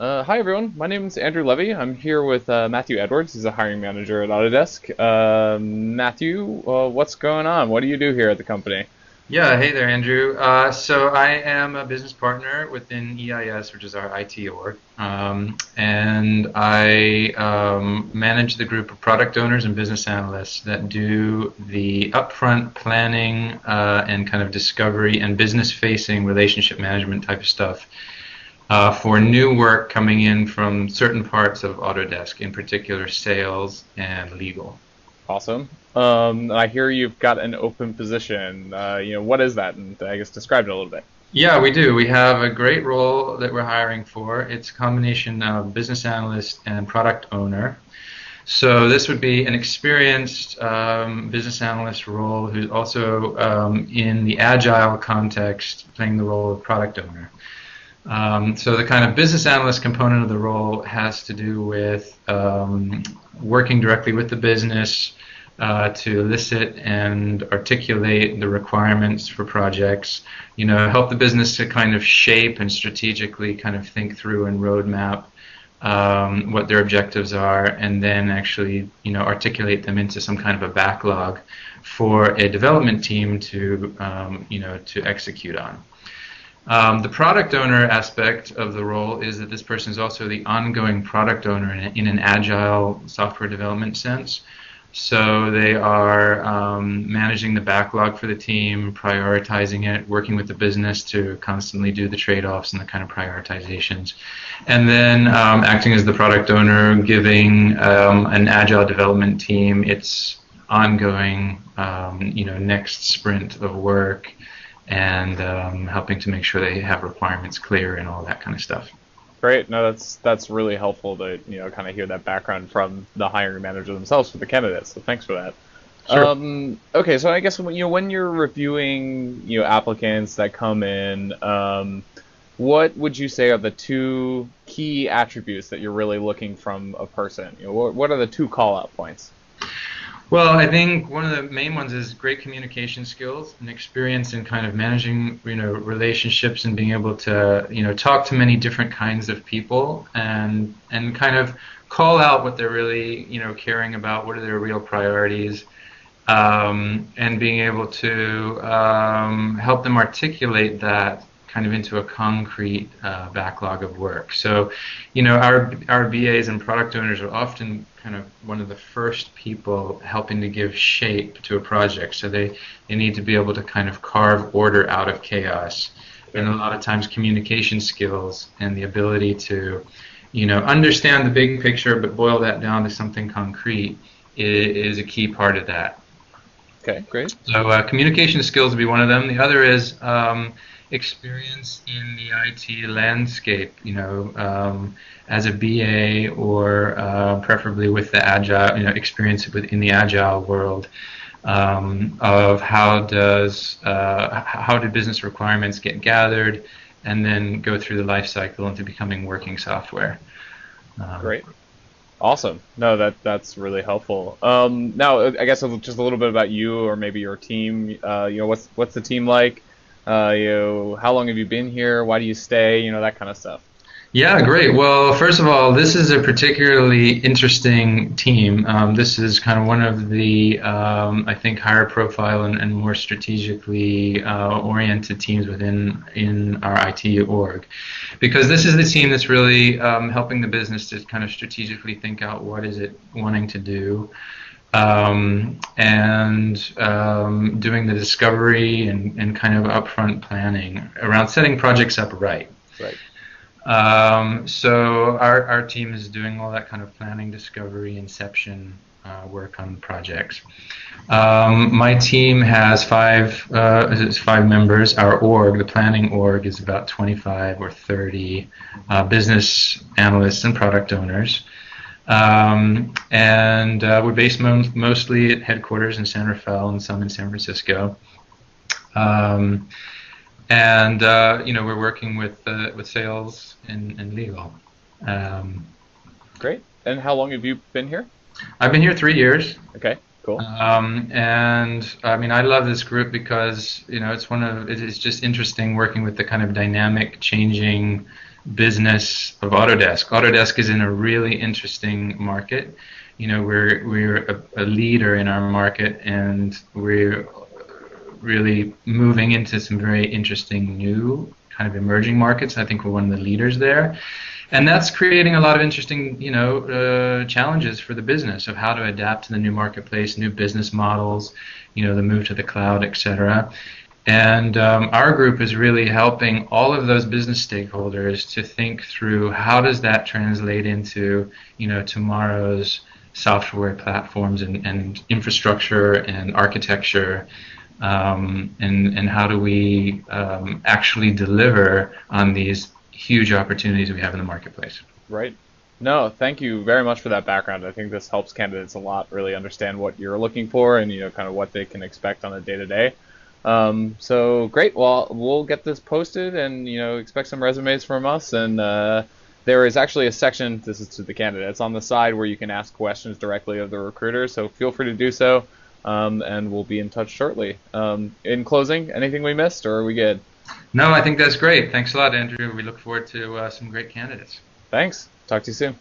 Hi everyone, my name is Andrew Levy. I'm here with Matthew Edwards. He's a hiring manager at Autodesk. Matthew, what's going on? What do you do here at the company? Yeah, hey there, Andrew. So I am a business partner within EIS, which is our IT org, and I manage the group of product owners and business analysts that do the upfront planning and kind of discovery and business-facing relationship management type of stuff for new work coming in from certain parts of Autodesk, in particular sales and legal. Awesome. I hear you've got an open position. What is that? And I guess describe it a little bit. Yeah, we do. We have a great role that we're hiring for. It's a combination of business analyst and product owner. So this would be an experienced business analyst role who's also in the agile context playing the role of product owner. So the kind of business analyst component of the role has to do with working directly with the business to elicit and articulate the requirements for projects, help the business to kind of shape and strategically kind of think through and roadmap what their objectives are, and then actually, articulate them into some kind of a backlog for a development team to execute on. The product owner aspect of the role is that this person is also the ongoing product owner in an agile software development sense. So they are managing the backlog for the team, prioritizing it, working with the business to constantly do the trade-offs and the kind of prioritizations, and then acting as the product owner, giving an agile development team its ongoing, next sprint of work, and helping to make sure they have requirements clear and all that kind of stuff. Great. No, that's really helpful to kind of hear that background from the hiring manager themselves for the candidates. So thanks for that. Sure. Okay, so I guess when you're reviewing applicants that come in, what would you say are the two key attributes that you're really looking from a person? What are the two call-out points? Well, I think one of the main ones is great communication skills and experience in kind of managing, relationships and being able to, talk to many different kinds of people and kind of call out what they're really, caring about, what are their real priorities, and being able to help them articulate that kind of into a concrete backlog of work. So, our BAs and product owners are often kind of one of the first people helping to give shape to a project. So they need to be able to kind of carve order out of chaos. And a lot of times communication skills and the ability to, understand the big picture but boil that down to something concrete is a key part of that. Okay, great. So communication skills would be one of them. The other is experience in the IT landscape, as a BA or preferably with the agile, experience within the agile world of how do business requirements get gathered and then go through the life cycle into becoming working software. Great. Awesome. No, that's really helpful. Now, I guess just a little bit about you or maybe your team. What's the team like? How long have you been here? Why do you stay? That kind of stuff. Yeah, great. Well, first of all, this is a particularly interesting team. This is kind of one of the, I think, higher profile and more strategically oriented teams in our IT org, because this is the team that's really helping the business to kind of strategically think out what is it wanting to do, and doing the discovery and kind of upfront planning around setting projects up right. Right. So our team is doing all that kind of planning, discovery, inception work on projects. My team has five members. Our org, the planning org, is about 25 or 30 business analysts and product owners. And we're based mostly at headquarters in San Rafael and some in San Francisco. And we're working with sales and legal. Great. And how long have you been here? I've been here 3 years. Okay, cool. And I mean, I love this group because it's just interesting working with the kind of dynamic, changing business of Autodesk. Autodesk is in a really interesting market. You know, we're a leader in our market, and we're really moving into some very interesting new kind of emerging markets. I think we're one of the leaders there. And that's creating a lot of interesting, challenges for the business of how to adapt to the new marketplace, new business models, the move to the cloud, etc. And our group is really helping all of those business stakeholders to think through how does that translate into, tomorrow's software platforms and infrastructure and architecture, and how do we actually deliver on these huge opportunities we have in the marketplace. Right. No, thank you very much for that background. I think this helps candidates a lot really understand what you're looking for and kind of what they can expect on a day-to-day. So great. Well, we'll get this posted and expect some resumes from us. And there is actually a section. This is to the candidates on the side where you can ask questions directly of the recruiter. So feel free to do so, and we'll be in touch shortly. In closing, anything we missed, or are we good? No, I think that's great. Thanks a lot, Andrew. We look forward to some great candidates. Thanks. Talk to you soon.